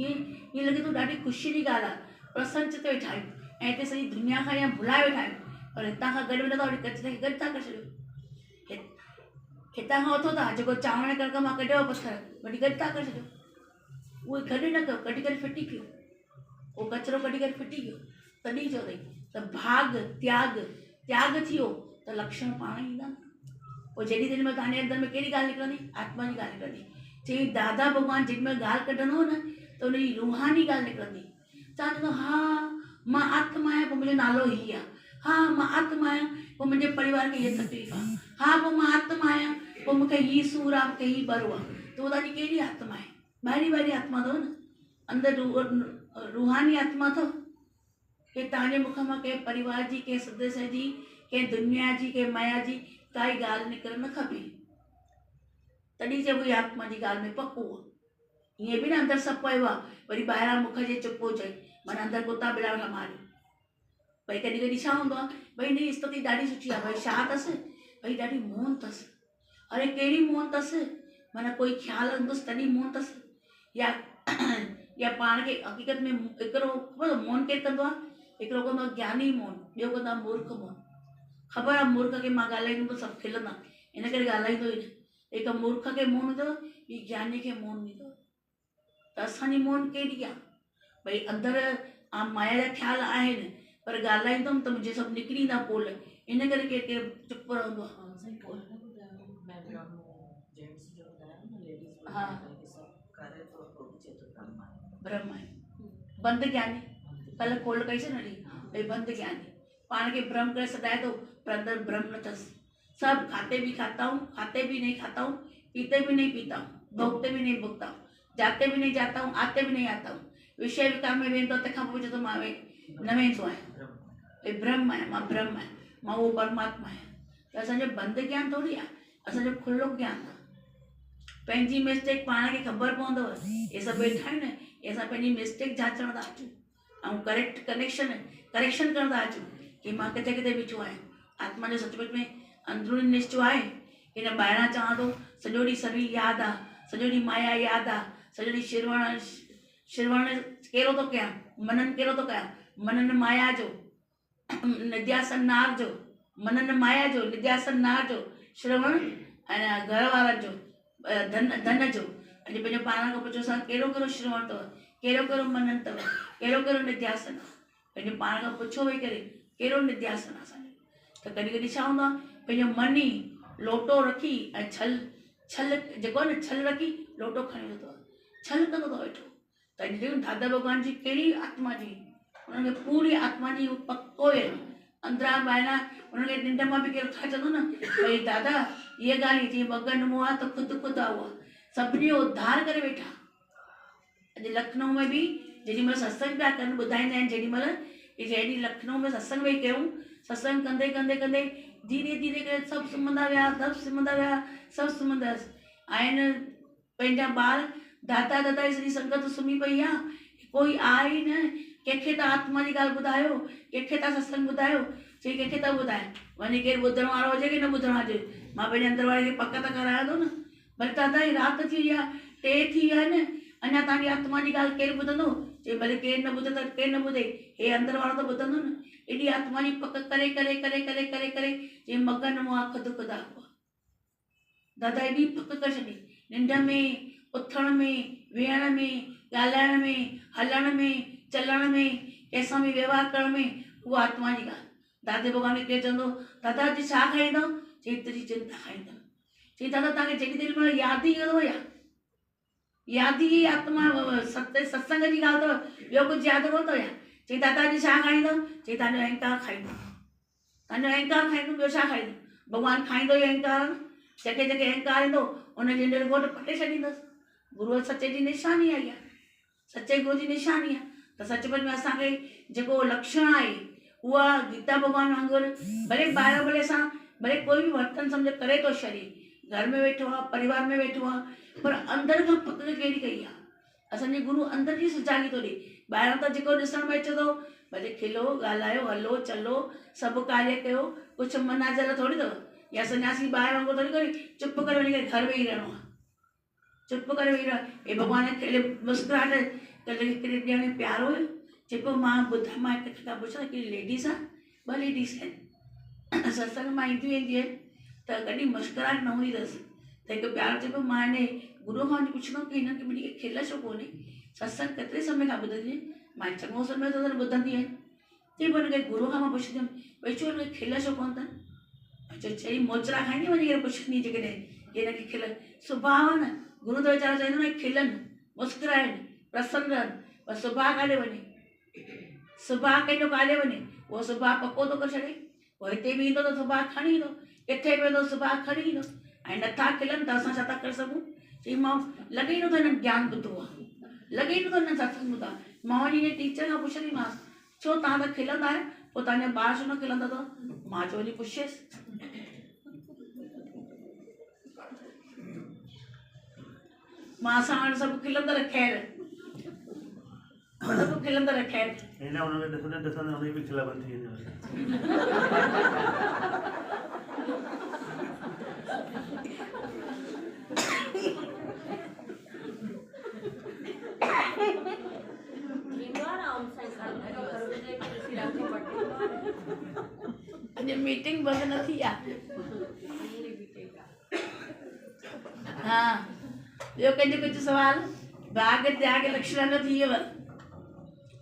ईअं लॻे थो ॾाढी ख़ुशी जी ॻाल्हि आहे प्रसन्न चित वेठा आहियूं ऐं हिते सॼी दुनिया खां या भुलाए वेठा आहियूं पर हितां खां गॾु वेठा था वरी कचिरे खे गॾु था करे छॾियो हितां खां उथो था जेको चांवर कणिक मां कढियो पथर वरी गॾु था करे छॾियो उहे गॾु न कयो कढी करे फिटी कयो उहो कचिरो कढी करे फिटी कयो तॾहिं चयो अथई त भाग त्याग त्याग थी वियो त लक्षण पाण ई ईंदा न पोइ जेॾी तेॾी महिल तव्हांजे अंदरि में कहिड़ी ॻाल्हि निकिरंदी आत्मा जी ॻाल्हि निकिरंदी चई दादा भॻवानु जेॾी महिल ॻाल्हि कढंदो न त हुनजी रूहानी ॻाल्हि निकिरंदी तव्हां चवंदो हा मां आत्मा आहियां पोइ मुंहिंजो नालो हीअ आहे हा मां आत्मा आहियां पोइ मुंहिंजे परिवार खे हीअ तकलीफ़ आहे हा पोइ मां आत्मा आहियां पोइ मूंखे हीअ सूरु आहे मूंखे हीअ बरो आहे त उहा तव्हांजी कहिड़ी आत्मा आहे ॿाहिरी ॿाहिरी आत्मा अथव न अंदरि रूहानी आत्मा अथव के तव्हांजे मुख मां कंहिं परिवार जी कंहिं सदस्य जी कंहिं दुनिया जी कंहिं माया जी काई ॻाल्हि निकिरणु न खपे तॾहिं चइबो इहा आत्मा जी ॻाल्हि में पको आहे ईअं बि न अंदरि सभु पियो आहे वरी ॿाहिरां मुख जे चुपो चई माना अंदरि कुता बिलाड़ खां मारियो भई कॾहिं कॾहिं छा हूंदो आहे भई हिनजी स्थिति ॾाढी सुठी आहे भई छा अथसि भई ॾाढी मोहन अथसि अरे कहिड़ी मोहन अथसि, माना कोई ख़्यालु हूंदुसि तॾहिं मोहन अथसि, या या पाण खे हक़ीक़त में हिकिड़ो ख़बर मोहन केरु कंदो आहे, हिकिड़ो कंदो आहे ज्ञानी मोहन, ॿियो कंदो आहे मूर्ख मोहन। ख़बर आहे मूर्ख खे मां ॻाल्हाईंदुमि त सभु खिलंदा, इन करे ॻाल्हाईंदो ई न। हिकु मूर्ख खे मोहन ईंदो, ॿी ज्ञानी खे मोहन ईंदो। त असांजी मोहन कहिड़ी आहे, भई अंदरि माया जा ख़्याल आहिनि, पर ॻाल्हाईंदुमि त मुंहिंजे सभु निकिरी ईंदा पोल, इन करे केरु केरु चुप रहंदो आहे। हा ब्रह्म आहे, बंदि ज्ञानी, कल्ह खोल कईसीं न ॾी, भई बंदि ज्ञानी पाण खे ब्रह्म करे सॾाए थो, पर अंदरि ब्रह्म न अथसि। सभु खाते भी खाता हूँ, खाते भी नहीं खाता हूँ, पीते भी नहीं पीता हूँ, भोगते भी नहीं भोगता हूँ, जाते भी नहीं जाता हूँ, आते भी नहीं आता हूँ। विषय विकार में वेंदो, तंहिंखां पोइ चए थो मां न वेंदो आहियां, भई ब्रह्म आहियां, मां ब्रह्म आहियां, मां उहो परमात्मा आहियां। त असांजो बंदि ज्ञान थोरी आहे, असांजो खुलो ज्ञान आहे। पंहिंजी मिस्टेक पाण खे ख़बर पवंदव, हे सभु वेठा आहिनि, हे असां पंहिंजी मिस्टेक जाचण था अचूं ऐं करेक्शन करण था अचूं कि मां किथे किथे बीठो आहियां। आत्मा जो सचमुच में अंदरूनी निश्चय आहे कि न ॿाहिरां चवां थो सॼो ॾींहुं शरीर यादि आहे, सॼो ॾींहुं माया यादि आहे, सॼो ॾींहुं श्रवण कहिड़ो थो कयां, मनन कहिड़ो थो कयां, मनन माया जो, निध्यासन नार जो, मनन माया जो, निध्यासन नार जो, श्रवण ऐं घर वारनि जो, धन जो। अॼु पंहिंजो पाण खां पुछो असां कहिड़ो कहिड़ो श्रवण अथव, कहिड़ो कहिड़ो मनन अथव, कहिड़ो कहिड़ो निध्यासन आहे, पंहिंजो पाण खां पुछो वेही करे कहिड़ो निध्यासन आहे असांजो। त कॾहिं कॾहिं छा हूंदो आहे, पंहिंजो मन ई लोटो रखी ऐं छल जेको आहे न, छल रखी लोटो खणी वेंदो आहे, छल कंदो अथव वेठो। त अॼु दादा भॻवान जी कहिड़ी आत्मा जी, उन्हनि खे पूरी आत्मा जी पको आहे, अंदरां ॿाहिरां उन्हनि खे निंड मां बि केरु उथाए चवंदो न, भई दादा इहा ॻाल्हि जीअं मगन मुआ त ख़ुदि आहे उहा, सभिनी जो उद्धार करे वेठा। अॼु लखनऊ में बि जेॾी महिल सत्संग पिया कनि, ॿुधाईंदा आहिनि जेॾी महिल कि जहिड़ी लखनऊ में सत्संग वेही कयूं, सत्संग कंदे कंदे कंदे धीरे धीरे करे सभु सुम्हंदा विया, सभु सुम्हंदा आहिनि। पंहिंजा ॿार दादा दादा जी सॼी संगत सुम्ही पई आहे, कोई आहे ई न, कंहिंखे त आत्मा जी ॻाल्हि ॿुधायो, कंहिंखे त सत्संग ॿुधायो, चई कंहिंखे त ॿुधाए, वञी केरु ॿुधण वारो हुजे की न ॿुधण हुजे, मां पंहिंजे अंदर वारे खे पक त करायां थो न। भले दादा जी राति थी वई आहे, 3 थी विया आहिनि, अञा तव्हांजी आत्मा जी ॻाल्हि केरु ॿुधंदो, चई भले केरु न ॿुधे त केरु न ॿुधे, हे अंदर वारो त ॿुधंदो न। एॾी आत्मा जी पक करे करे करे करे करे करे चई मगन मुआ ख़ुदि हुआ। दादा एॾी पक करे छॾी, निंड में, उथण में, वेहण में, ॻाल्हाइण में, हलण में, चलण में, कंहिंसां बि व्यवहार करण में, उहा आत्मा जी ॻाल्हि। दादे भॻवान खे केरु चवंदो दादा अॼु छा खाईंदव, चई तुंहिंजी चिंता खाईंदव। चई दादा तव्हांखे जेॾी देरि महिल यादि ई कंदो या यादि ई आत्मा सत्संग जी ॻाल्हि अथव, ॿियो कुझु यादि कोन अथव या। चई दादा अॼु छा खाईंदव, चई तव्हांजो अहंकार खाईंदो, तव्हांजो अहंकार खाईंदो, ॿियो छा खाईंदो। भॻवानु खाईंदो ई अहंकार, जंहिंखे जंहिंखे अहंकार ईंदो उनजी निर्घोट पटे छॾींदसि। गुरूअ सचे जी निशानी आई आहे, सचे गुरू जी निशानी आहे। त सचमुच में असांखे जेको लक्षण आहे उहा गीता भॻवान वांगुरु, भले ॿाहिरि भले असां भले कोई बि वर्तन सम्झ करे थो शरीर, घर में वेठो आहे, परिवार में वेठो आहे, पर अंदरि खां पक कहिड़ी कई आहे। असांजे गुरू अंदरि जी सुजाॻी थो ॾे, ॿाहिरां त जेको ॾिसण में अचे थो, भले खिलो ॻाल्हायो हलो चलो सभु कार्य कयो, कुझु मनाज़र थोरी अथव, या सन्यासी ॿाहिरि वांगुरु थोरी करे चुप करे वञी करे घर वेही रहणो आहे, चुप करे वेही रह। हे भॻवान खे मुस्कुराहट कल्ह हिकिड़े ॼणे प्यारो हुयो, जेको मां ॿुधा, मां कंहिं खां पुछां हिकिड़ी लेडीस आहे, 2 लेडीस आहिनि, सत्संग मां ईंदियूं वेंदियूं आहिनि, त कॾहिं मुस्कुराहट न हूंदी अथसि। त हिकु प्यारो चइबो मां हिन गुरू खां वञी पुछंदो कि हिनखे मुंहिंजी खिल छो कोन्हे, सत्संग केतिरे समय खां ॿुधंदी आहिनि, मां चङो समय त ॿुधंदी आहियां। चई पोइ हिनखे गुरू खां मां पुछंदमि भई छो हिनखे खिल छो कोन्ह अथनि, चई मोचरा खाईंदी वञी करे पुछंदी जेकॾहिं की हिनखे खिल, सुभाउ आहे न, गुरू त वीचारो चवंदो न खिलनि, मुस्कुराइनि, प्रसन्न रहनि, पर सुभाउ काॾे वञे, सुभाउ कंहिंजो काॾे वञे, उहो सुभाउ पको थो करे छॾे। पोइ हिते बि ईंदो त सुभाउ खणी ईंदो, किथे बि वेंदो सुभाउ खणी ईंदो, ऐं नथा खिलनि त असां छा था करे सघूं। चई मां लॻे ई नथो हिननि ज्ञान ॿुधो आहे, लॻे ई नथो हिननि सत्संग ॿुधो आहे। मां वञी हिन टीचर खां पुछंदीमांसि छो तव्हां त खिलंदा आहियो, पोइ तव्हांजा ॿार छो न खिलंदा अथव, मां चयो वञी पुछियसि। मां असां वटि सभु खिलंदड़ ख़ैर, सभु खिलंदड़ ख़ैर, हिन हुनखे ॾिसंदे ॾिसंदे हुनजी बि खिल बंदि थी वेंदी। मीटिंग बंदि न थी आहे। हा ॿियो कंहिंजो कुझु सुवाल? भाग त्याग लक्षण न थी वियव।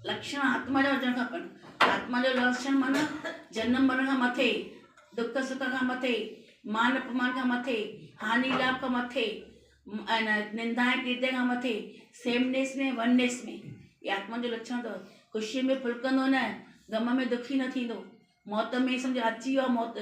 लक्षण आत्मा जा हुजणु खपनि। आत्मा जो लक्षण माना जनम मरण खां मथे, दुख सुख खां मथे, मान अपमान खां मथे, हानि लाभ खां मथे, निंदा ऐं कीर्ति खां मथे, सेमनेस में वननेस में, ये आत्मा जो लक्षण अथव। ख़ुशीअ में फुलकंदो न, गम में दुखी न थींदो, मौत में सम्झो अची वियो आहे मौत,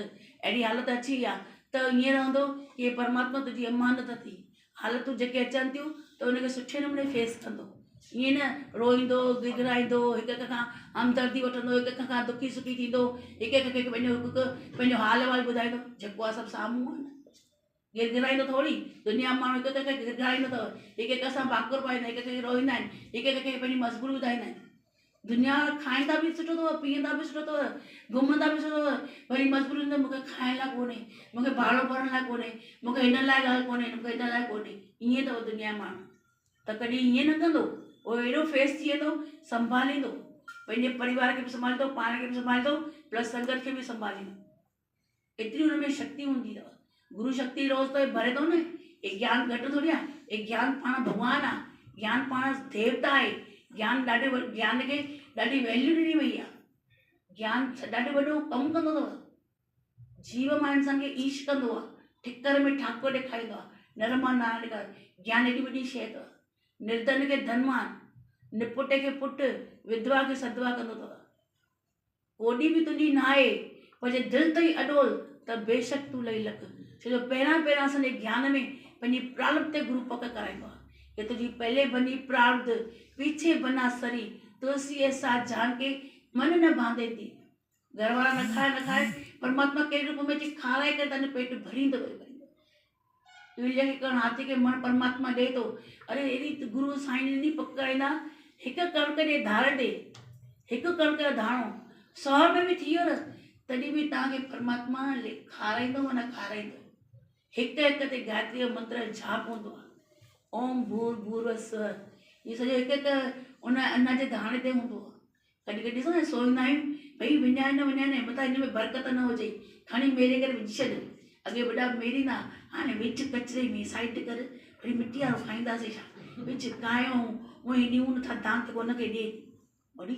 अहिड़ी हालत अची वई आहे त ईअं रहंदो कि परमात्मा तुंहिंजी अमानत थी। हालतूं जेके अचनि थियूं त उनखे सुठे नमूने फेस कंदो। ईअं न रोईंदो गिगड़ाईंदो, हिक हिक खां हमदर्दी वठंदो, हिक हिक खां दुखी सुखी थींदो, हिक हिक खे पंहिंजो हाल वाल ॿुधाईंदो। जेको आहे सभु साम्हूं आहे न, गिड़गिड़ाईंदो थोरी। दुनिया में माण्हू हिक हिक खे गिड़गिड़ाईंदो अथव, हिक हिक सां भाकुर पाईंदा, हिक हिक खे रोईंदा आहिनि, हिक हिक खे पंहिंजी मजबूरी ॿुधाईंदा आहिनि। दुनिया खाईंदा बि सुठो अथव, पीअंदा बि सुठो अथव, घुमंदा बि सुठो अथव, वरी मजबूरी में मूंखे खाइण लाइ कोन्हे, मूंखे भाड़ो भरण लाइ कोन्हे, मूंखे हिन लाइ ॻाल्हि कोन्हे, मूंखे हिन लाइ कोन्हे। ईअं अथव दुनिया में माण्हू। त कॾहिं ईअं न कंदो, उहो अहिड़ो फेस थी वेंदो, संभालींदो, पंहिंजे परिवार खे बि संभालींदो, पाण खे बि संभालींदो, प्लस संगत खे बि संभालींदो। एतिरी हुनमें शक्ति हूंदी अथव। गुरु शक्ति रोज़ तो भरे थो न। ये ज्ञान घटि थोरी आहे, ये ज्ञान पाण भॻवानु आहे, ज्ञान पाण देवता आहे। ज्ञान ज्ञान खे ॾाढी वैल्यू ॾिनी वई आहे। ज्ञान ॾाढो वॾो कमु कंदो अथव। जीव मां इंसान खे ईश कंदो आहे, ठिकर में ठाकुर ॾेखारींदो आहे, नर मां नारायण ॾेखारींदो। ज्ञान एॾी वॾी शइ अथव। निर्धन खे धनवान, निपुट खे पुट, विधवा खे सधवा कंदो अथव। कोॾी बि तुंहिंजी न आहे, पर जे दिलि तई अॾोल त बेशक तूं लही लख। छो जो पहिरां असांजे ज्ञान में पंहिंजी प्रारब्ध ते गुरु पक कराईंदो आहे कि तुझी पहले बनी प्रारब्ध, पीछे बना सरी, तुलसी ऐसा जान के मन न बांधे थी। घर वाला न खाए परमात्मा कहिड़े रूप में अची खाराए करे तव्हांजो पेट भरींदो। तुंहिंजे खे करण हाथी खे मन परमात्मा ॾे थो। अरे अहिड़ी गुरु साईं ॾिनी पक कराईंदा। हिकु कणिक जे धार ते, हिकु कणिक जो दाणो 100 में बि थी वियो न, तॾहिं बि तव्हांखे परमात्मा खाराईंदो न खाराईंदो। हिक हिक ते गायत्री जो मंत्र जाप हूंदो आहे। ओम भूर भूर स्व, इहो सॼो हिकु हिकु उन अन्न जे दाणे ते हूंदो आहे। कॾहिं कॾहिं ॾिसो न सोचींदा आहियूं भई विञाए न मथां हिन में बरकत न हुजे, खणी मेरे करे विझी छॾ। अॻे वॾा मेरींदा, हाणे विझ कचिरे में साइड कर, वरी मिटी वारो खाईंदासीं छा, विझ कायो उहे ॾियूं नथा दान ते हुनखे ॾे। वरी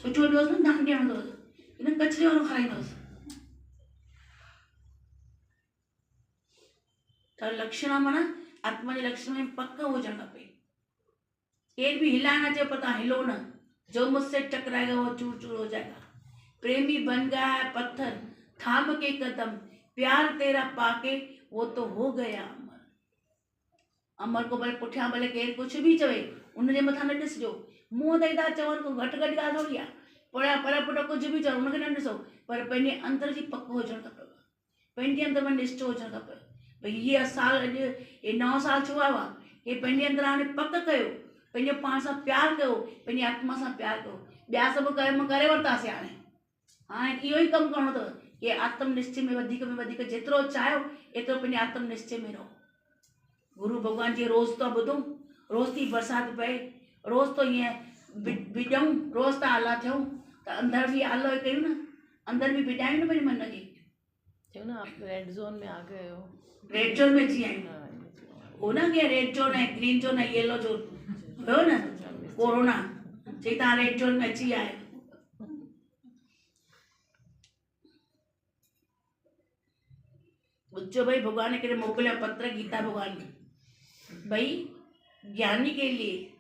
सोचो ॾियोसि न दान ॾियणो अथसि, हिन कचिरे वारो खाराईंदोसि। त लक्षण माना आत्मा जे लक्षण में पक हुजणु खपे। केर बि हिलाइण अचे पर तव्हां हिलो न। जो मुझसे टकराएगा वो चूर चूर हो जाएगा। प्रेमी बन गया है पत्थर, थाम के कदम, प्यार तेरा पाके वो तो हो गया अमर। अमर को भले पुठियां भले केर कुझु बि चवे, उनजे मथां न ॾिसिजो। मुंहं ते था चवनि को घटि घटि ॻाल्हि थोरी आहे। पर पुट कुझु बि चवनि उनखे न ॾिसो, पर पंहिंजे अंदर जी पक हुजणु खपे, पंहिंजे अंदर में निश्चय हुजणु खपे। भई हीअ साल अॼु हे 9 साल थियो आहे, हे पंहिंजे अंदर हाणे पक कयो, पंहिंजो पाण सां प्यारु कयो, पंहिंजी आत्मा सां प्यारु कयो। ॿिया सभु कर्म करे वरितासीं। हाणे इहो ई कमु करिणो अथव कि आत्म निश्चय में वधीक जेतिरो चाहियो एतिरो पंहिंजे आत्म निश्चय में रहो। गुरु भॻवान जी रोज़ तो ॿुधूं, रोज़ थी बरसाति पए, रोज़ तो ईअं बिॼूं, रोज़ था आला थियूं, त अंदर बि आलो कयूं न, अंदर बि बिॼायूं न पंहिंजे मन खे। थियो न आप रेड जोन में आ गए हो। रेड जोन में अची आहियूं, हो न कि रेड जोन है, ग्रीन जोन है, येलो जोन हुयो न कोरोना, चई तव्हां रेड जोन में अची आहियो। ॿुधो भाई, भगवान ने केड़े मोकिलिया पत्र गीता भगवान में, भाई ज्ञानी के लिए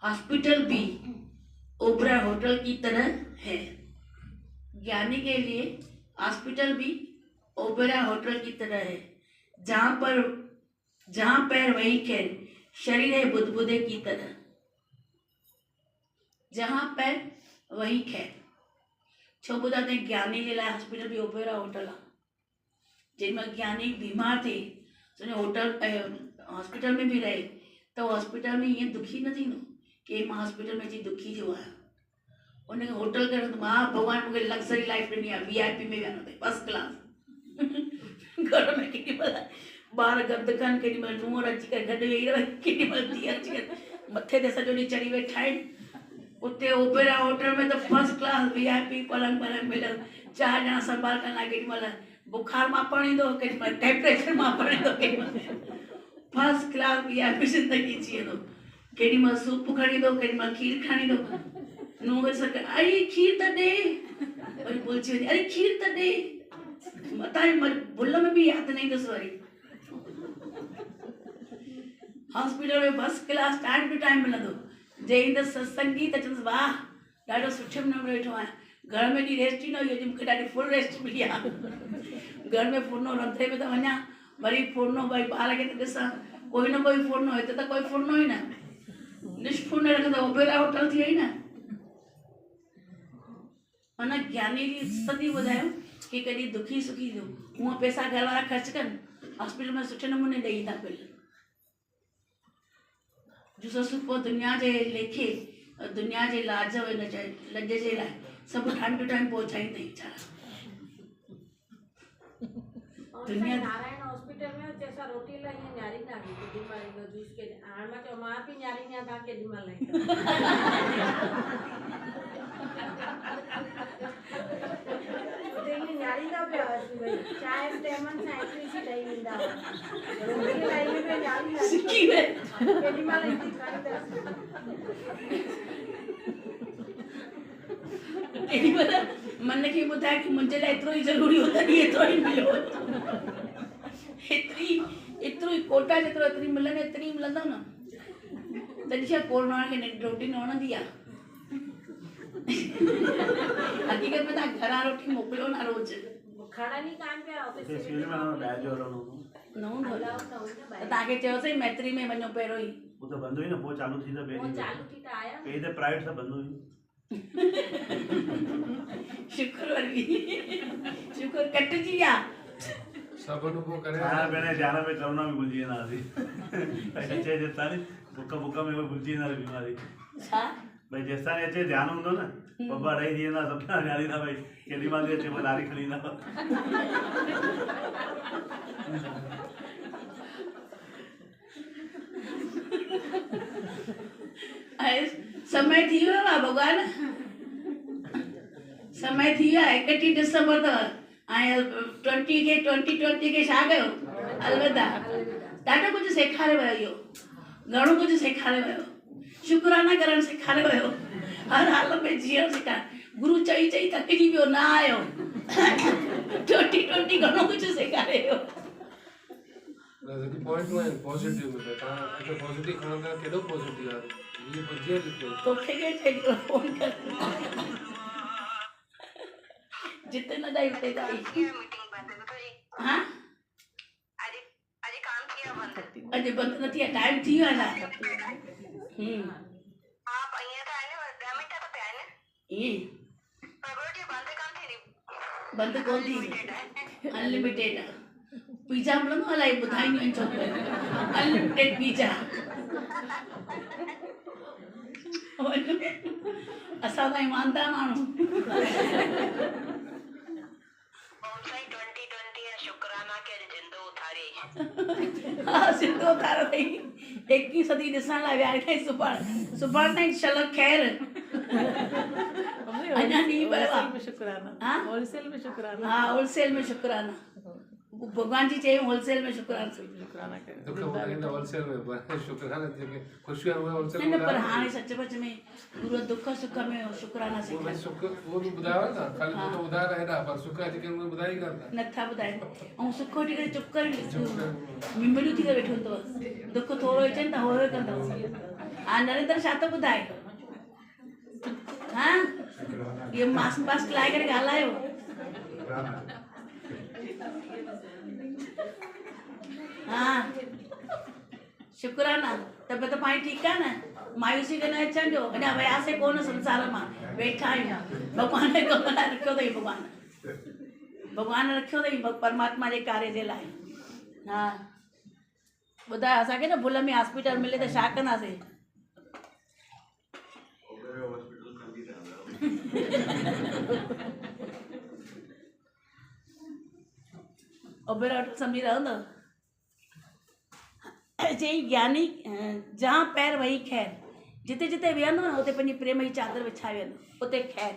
हॉस्पिटल भी ओबरा होटल की तरह है। ज्ञानी के लिए हॉस्पिटल भी ओबरा होटल की तरह है, जहाँ पैर वहीं खैर, शरीर है बुदबुदे की तरह। जहाँ पैर वहीं खैर। छो ॿुधाते ज्ञानी जे लाइ हॉस्पिटल भी ओबरा होटल आहे। जिनमें ज्ञानी बीमार थे सॼो होटल हॉस्पिटल में भी रहे त हॉस्पिटल में ईअं दुखी न थींदो कि मां हॉस्पिटल में अची दुखी थियो आहियां। उनखे होटल करणो त मां भॻवान मूंखे लग्ज़री लाइफ ॾिनी आहे, VIP में विहणो अथई फर्स्ट क्लास। घर में केॾी महिल ॿार गंद कनि, केॾी महिल नूंहं अची करे गॾु वेही रहे, केॾी महिल धीअ अची करे मथे ते सॼो ॾींहुं चढ़ी वेठा आहिनि। उते ओपेरा होटल में त फर्स्ट क्लास VIP पलंग मिलियल, 4 ॼणा संभाल कंदा, केॾी महिल बुखार मापण ईंदो, केॾी महिल टेम्परेचर मापण ईंदो, केॾी महिल फर्स्ट क्लास VIP ज़िंदगी जी वेंदो, केॾी महिल सूप खणी ईंदो, केॾी महिल खीर खणी ईंदो, नूंहं खे सक अरे खीर त ॾे, वरी भुलिजी वेंदी अरे खीर त ॾे, मतां भुल में बि यादि न ईंदुसि वरी। हॉस्पिटल में first class time to time मिलंदो, जे ईंदसि सत्संगी त चवंदसि वाह ॾाढो सुठे नमूने वेठो आहियां, घर में एॾी रेस्ट ई न हुई, अॼु मूंखे ॾाढी फुल रेस्ट मिली आहे। घर में फुरनो रंधिणे में त वञा, वरी फुरनो भई ॿार खे त ॾिसां, कोई न कोई फुरनो, हिते त कोई फुरनो ई न, निष्फुरने रखंदो ओबेरा होटल थी वई न। माना ज्ञानी जी सदी ॿुधायो कि कॾहिं दुखी सुखी थियो, हूअं पैसा घर वारा ख़र्च कनि, हॉस्पिटल में सुठे नमूने ॾेई था पिल। जो ससु पोइ दुनिया जे लेखे, दुनिया जे लाज लॼ जे लाइ सभु टाइम टू टाइम पहुचाईंदई छा। दुनिया नारायण हॉस्पिटल में जैसा रोटी ला ये न्यारी ना गई केडी मारी नो जूस के हां में तो मां भी न्यारी न्या था केडी मार लाई तो न्यारी दा प्यास भाई चाय लेमन साइकिल सी लाई इंदा रोटी लाई में न्यारी ना सिक्की में केडी मार लाई थी केॾी महिल मन खे ॿुधाए कि मुंहिंजे लाइ एतिरो ई ज़रूरी हो तॾहिं एतिरो ई मिलियो, एतिरो ई कोटा जेतिरो एतिरी मिलंदी एतिरी मिलंदो न, तॾहिं छा कोरोना खे रोटी न वणंदी आहे। हक़ीक़त में तव्हां घरां रोटी मोकिलियो न रोज़, खाना नहीं कान पे ऑफिस ते सील में ना बैज और नो न हूंदो त तव्हांखे चयोसीं मैत्री में वञो पहिरियों ई, वो तो बंद हुई ना, वो चालू थी था वो पहले चालू थी तो आया पे प्राइवेट से बंद हुई। शुक्र वरी शुक्र कटिजी विया। सबनु को करे खाना पीने जाना में करुणा में भूल ना थी अचे जेता ने बुक्का में भूल ना बीमारी छा भाई जेसा ने अचे ध्यान हुंदो ना बब्बा रही दिए ना सपना न्यारी ना भाई केडी माली अचे वो लारी खणी ना समय थी वियो आहे भॻवान, समय थी वियो आहे 31 दिसंबर अथव ऐं 2020 खे छा कयो, अलविदा। ॾाढो कुझु सेखारे वियो इहो, घणो कुझु सेखारे वियो, शुक्राना करणु सेखारे वियो, हर हाल में जीअण सेखारे, गुरु चई चई थकिजी वियो न आयो 2020 घणो कुझु सेखारे वियो। जैसे पॉइंट है पॉजिटिव में बेटा ऐसे पॉजिटिव खाना केडो पॉजिटिव है ये बजिया लिखो तोखे के चई फोन कर जिते न जाई उते जाई मीटिंग बंद है तो जी हां आज काम किया बंद अॼु बंदि न थी आहे, टाइम थी वियो आहे आप ये तो आने 10 मिनट तो पे आने ईअं पर रोटी बंद काम थी नहीं बंदि कोन थी, अनलिमिटेड पिज़्ज़ा मिलंदो अलाए ॿुधाईंदियूं आहिनि छोकिरियूं, अनलिमिटेड पिज़्ज़ा असां त ईमानदार माण्हू। ओम साई 2020 है शुक्राना के जिंदो उठारे हा सिधो उथारो अथई, 21 सदी ॾिसण लाइ विया आहिनि सुभाणे ताईं शल ख़ैर अञा ॾींहुं पियो आहे शुक्राना होलसेल में शुक्राना हा होलसेल में शुक्राना, भगवान जी चयो होलसेल में शुक्राना शुक्राना करे दुख इन होलसेल में शुक्राना जेके खुशियां हुए होलसेल न में पर हाणे सचमुच में गुरु दुख सुख में शुक्राना वो सेखारे सुख वो भी बुधावा ना खाली तो बुधा रहेगा पर सुख जेके उन्हें बुधाई करता नथा ॿुधाइनि ऐं सुख वठी करे चुप करे मिंबलियूं थी करे वेठो हूंदव, दुख थोरो अचनि त होयो कंदव। हा नरेंद्र छा थो ॿुधाए, हा इहो मास्क वास्क लाए करे ॻाल्हायो। हा शुक्राना, तबियत पाणी ठीकु आहे न, मायूसी के न अचण ॾियो, अञा वियासीं कोन संसार मां, वेठा आहियूं, भॻवान रखियो अथई, भॻवान रखियो अथई परमात्मा जे कार्य जे लाइ। हा ॿुधायो असांखे न भुल में हॉस्पिटल मिले त छा कंदासीं। ओबेरा होटल सम्झी रहंदव, चई ज्ञानी जहाँ पैर वही खैर, जिते जिते वेहंदो न उते पंहिंजी प्रेम जी चादर विछाए वेंदो, उते खैर।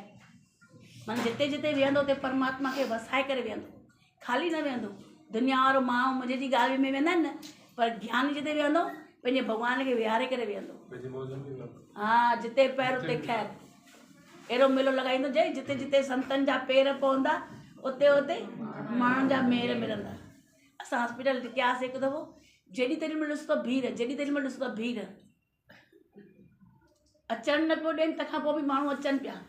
माना जिते जिते वेहंदो उते परमात्मा खे वसाए करे वेहंदो, ख़ाली न वेहंदो। दुनिया वारो माण्हू मुंहिंजे जी ॻाल्हि में वेंदा आहिनि न, पर ज्ञानी जिते वेहंदो पंहिंजे भॻवान खे विहारे करे वेहंदो। पंहिंजी मौज में न। हाँ, जिते पैर उते खैर। अहिड़ो मेलो लॻाईंदो जय जिते जिते संतनि जा पेर पवंदा उते उते माण्हुनि जा मेर मिलंदा। असां हॉस्पिटल टिकियासीं हिकु दफ़ो, जेॾी तेॾी महिल ॾिसो त भीड़, जेॾी तेॾी महिल ॾिसो त भीड़, अचनि न पियो ॾियनि, तंहिंखां पोइ बि माण्हू अचनि पिया।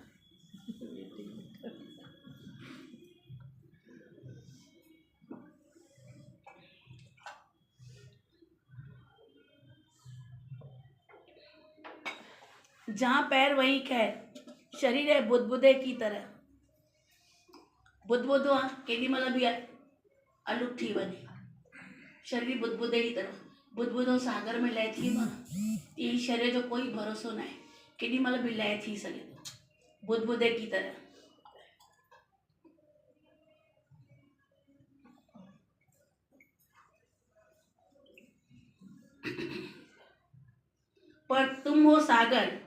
जहाँ पैर वहीं खैर, शरीर है बुदबुदे की तरह। बुदबुदो आहे केॾी महिल बि अलुट थी वञे, शरीर बुदबुदे की तरह। बुदबुदो सागर में लय थी वेंदो आहे, ईअं शरीर जो कोई भरोसो न आहे, केॾी महिल बि लय थी सघे थो, बुदबुदे की तरह। पर तुम हो सागर,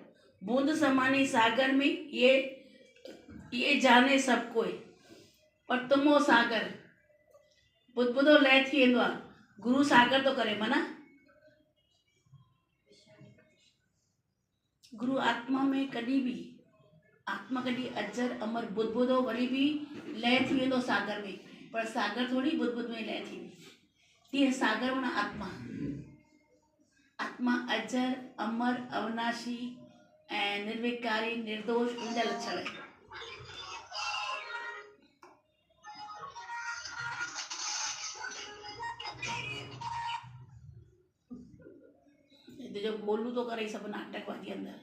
बूंद समानी सागर में, ये जाने सब कोई। पर तुम हो सागर, बुदबुदो लय थी वेंदो आहे, गुरु सागर थो करे। माना गुरु आत्मा में कॾहिं बि, आत्मा कॾहिं अजर अमर बुदबुदो वरी बि लय थी वेंदो सागर में, पर सागर थोड़ी बुदबुद में लय थींदी। तीअं सागर माना आत्मा, आत्मा अजर अमर अविनाशी ऐं निर्विकारी निर्दोष उनजा लक्षण आहिनि। जो बोलू तो करे सब नाटकबाजी अंदर।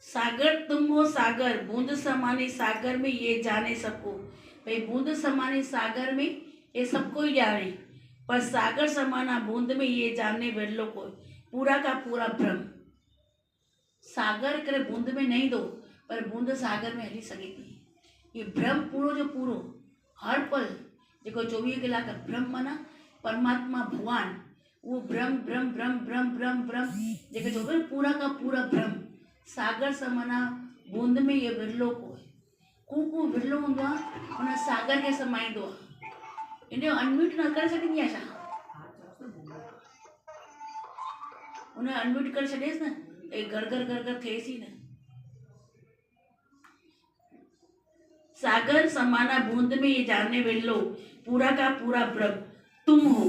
सागर तुम हो सागर, बूंद समाने सागर में ये जाने सबको। भाई बूंद समाने सागर में ये सबको ही जाने, पर सागर समाना बूंद में ये जानने विरलो कोई। पूरा का पूरा भ्रम, सागर करे बूंद में नहीं दो, पर बूंद सागर में हली सके थी। ये भ्रम पूरो जो पूरो हर पल जेको 24 कलाक भ्रम माना परमात्मा भगवान, वो भ्रम भ्रम भ्रम भ्रम भ्रम भ्रम जेके चवंदो न पूरा का पूरा भ्रम। सागर समाना बूंद में ये विरलो कोई, कू विरलो हूंदो आहे उन सागर खे समाईंदो आहे। इन जो अनम्यूट न करे सघंदी आहे छा? उन अनम्यूट करे छॾेसि न, घर घर घर घर थिएसि ई न। सागर समाना बूंद में ये जानने विरलो, पूरा का पूरा भ्रम तुम हो।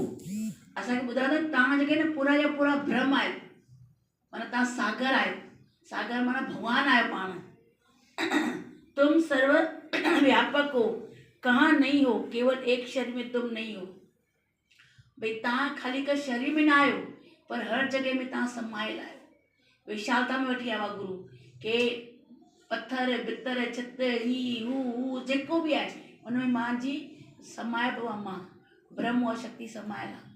असांखे ॿुधायो त तव्हां जेके न पूरा जा पूरा भ्रम आहियो, माना तव्हां सागर आहियो। सागर माना भगवान आहियो पाण। तुम सर्व व्यापक हो, कहाँ नहीं हो, केवल एक शरीर में तुम नहीं हो। भाई तव्हां ख़ाली हिकु शरीर में न आहियो, पर हर जॻह में तव्हां समायल आहियो। विशालता में वठी आयो आहे गुरु के पत्थर बितर छित ही हू जेको बि आहे उनमें मां जी समाए पियो आहे। मां ब्रह्म और शक्ति समायल आहे।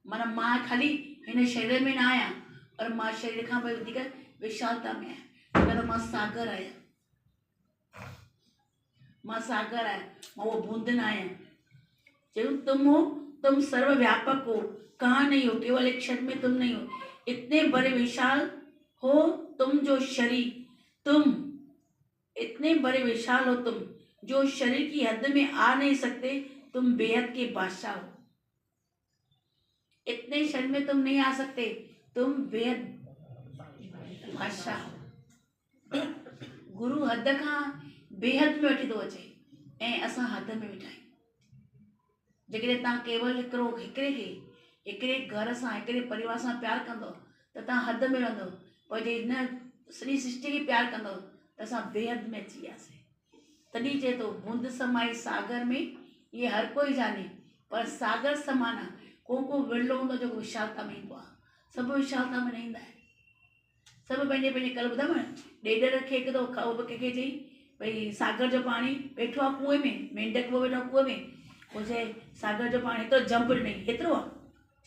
माना मां ख़ाली हिन शरीर में न आहियां, पर मां शरीर खां बि वधीक विशालता में आहियां। न त मां सागर आहियां, मां सागर आहियां, मां उहो बूंद न आहियां। चयूं तुम हो, तुम सर्व व्यापक हो, कहाँ नहीं हो, केवल एक क्षण में तुम नहीं हो। इतने बड़े विशाल हो तुम जो शरीर, तुम इतने बड़े विशाल हो तुम जो शरीर की हद में आ नहीं सकते। तुम बेहद के बादशाह हो। इतने क्षण में तुम नहीं आ सकते, तुम बेहद बादशाह हो। गुरु हद खां बेहद में वठी थो अचे ऐं असां हद में वेठा आहियूं। जेकॾहिं तव्हां केवल हिकिड़े घर सां हिकिड़े परिवार सां प्यारु कंदव त तव्हां हद में रहंदव, पर जे हिन सॼी सृष्टि खे प्यारु कंदव त असां बेहद में अची वियासीं। तॾहिं चए थो बूंद समाई सागर में ये हर कोई जाने, पर सागर समाना को विरलो हूंदो जेको विशालता में ईंदो आहे। सभु विशालता में न ईंदा आहिनि। सभु पंहिंजे पंहिंजे कल्ह ॿुधायो न, ॾेढर खे हिकु दफ़ो कंहिंखे चई भई सागर जो पाणी वेठो आहे कुएं में, मेंढक बि वेठो आहे कुएं में। पोइ चए सागर जो पाणी हेतिरो जंप ॾिनई, हेतिरो आहे?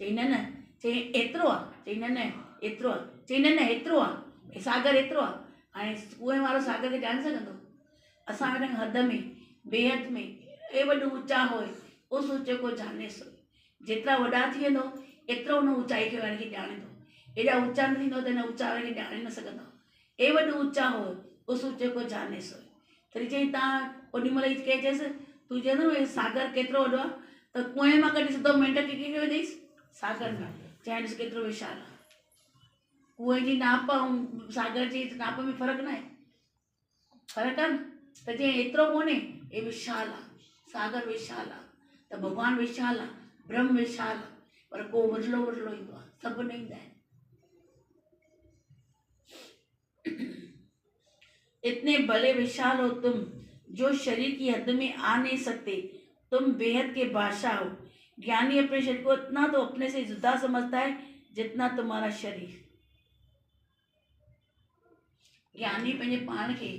चई न न। चई एतिरो आहे? चई न न एतिरो आहे। चई न न हेतिरो आहे, सागर एतिरो आहे। हाणे कुएं वारो सागर खे ॼाणे सघंदो? असां वेठा हद में बेहद में। ए वॾो ऊचा होए उस ऊचे को जाने सो। जेतिरा वॾा थी वेंदो एतिरो हुन ऊचाई खे ॼाणींदो। एॾा ऊचा न थींदो त हिन ऊचा वारे खे ॼाणे न सघंदो। ए वॾो ऊचा हो उस जेको जाने सोई तरी चई तव्हां ओॾी महिल ई कंहिं चयसि तूं चवंदो न सागर केतिरो वॾो आहे त कुएं मां कढी सिधो मिंट कंहिंखे विधईसि सागर में चई ॾिस केतिरो विशाल आहे कुएं जी नाप ऐं सागर जी नाप में फ़र्क़ु न आहे फ़र्क़ु आहे न त चई एतिरो कोन्हे हे विशाल आहे सागर विशाल आहे त भॻवानु विशाल आहे ब्रह्म विशाल आहे पर को वॾलो वॾलो ईंदो आहे सभु न ईंदा आहिनि इतने बड़े विशाल हो तुम जो शरीर की हद में आ नहीं सकते तुम बेहद के बादशाह हो ज्ञानी अपने शरीर को इतना तो अपने से जुदा समझता है जितना तुम्हारा शरीर ज्ञानी पंहिंजे पाण खे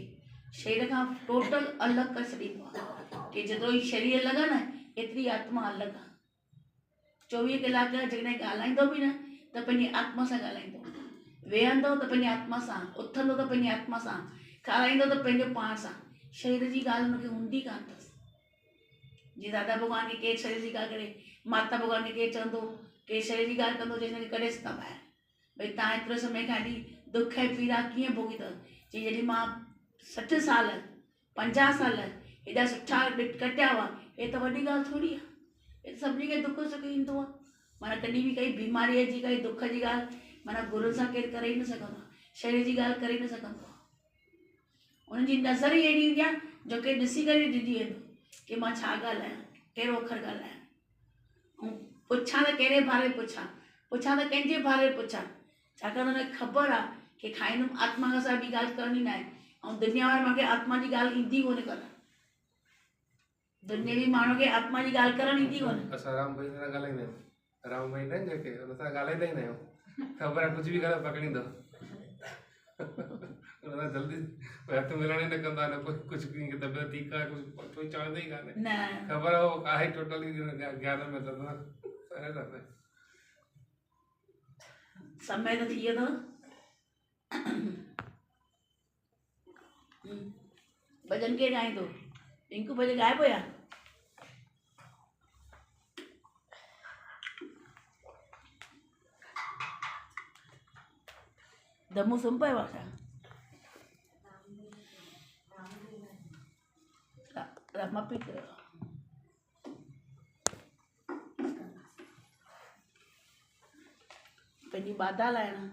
शरीर खां टोटल अलॻि करे छॾींदो आहे कि जेतिरो ई शरीर अलॻि आहे न एतिरी आत्मा अलॻि आहे 24 कलाक जॾहिं ॻाल्हाईंदो बि न त पंहिंजी आत्मा सां ॻाल्हाईंदो वेहंदो त पंहिंजी आत्मा सां उथंदो त पंहिंजी आत्मा सां खाराईंदो त पंहिंजो पाण सां शरीर जी ॻाल्हि हुनखे हूंदी कान अथसि जीअं दादा भॻवान खे केरु शरीर जी ॻाल्हि करे माता भॻवान खे केरु चवंदो केरु शरीर जी ॻाल्हि कंदो जंहिं हिनखे कढेसि था ॿाहिरि भई तव्हां एतिरो समय खां हेॾी दुख ऐं पीड़ा कीअं भोगी अथव चई जॾहिं मां 60 साल 50 साल हेॾा सुठा कटिया हुआ हे त वॾी ॻाल्हि थोरी आहे हे सभिनी खे दुख सुख ईंदो आहे माना कॾहिं बि काई बीमारीअ जी काई दुख जी ॻाल्हि माना गुरुनि सां केरु करे ई न सघंदो आहे शरीर जी ॻाल्हि करे ई न सघंदो आहे उन्हनि जी नज़र ई अहिड़ी ईंदी आहे जो के ॾिसी करे ॾिजी वेंदो कि मां छा ॻाल्हायां कहिड़ो अखर ॻाल्हायां ऐं पुछां त कहिड़े बारे में पुछां त कंहिंजे बारे में पुछां छाकाणि हुनखे ख़बर आहे कि खाईंदुमि आत्मा खां सवाइ ॿी ॻाल्हि करणी न आहे ऐं दुनिया वारे मूंखे आत्मा जी ॻाल्हि ईंदी कोन्हे करणु दुनियावी माण्हू खे आत्मा जी ॻाल्हि करणु ईंदी कोन्हे असां राम भाई सां ॻाल्हाईंदा आहियूं राम भाई न जेके हुन सां ॻाल्हाईंदा ई न आहियूं ख़बर आहे कुझु बि ॻाल्हि पकड़ींदो हुन सां जल्दी हथु मिलण ई न कंदा न कुझु कंहिंखे तबियत ठीकु आहे कुझु कोई चवंदो ई कान्हे न ख़बर आहे उहो आहे टोटली ज्ञान में त समय त थी वियो अथव भॼन केरु ॻाईंदो पिंकू भॼन ॻाए पिया दमू सुम्ही पियो आहे छा रमा पी कयो पंहिंजी बाधा लाइण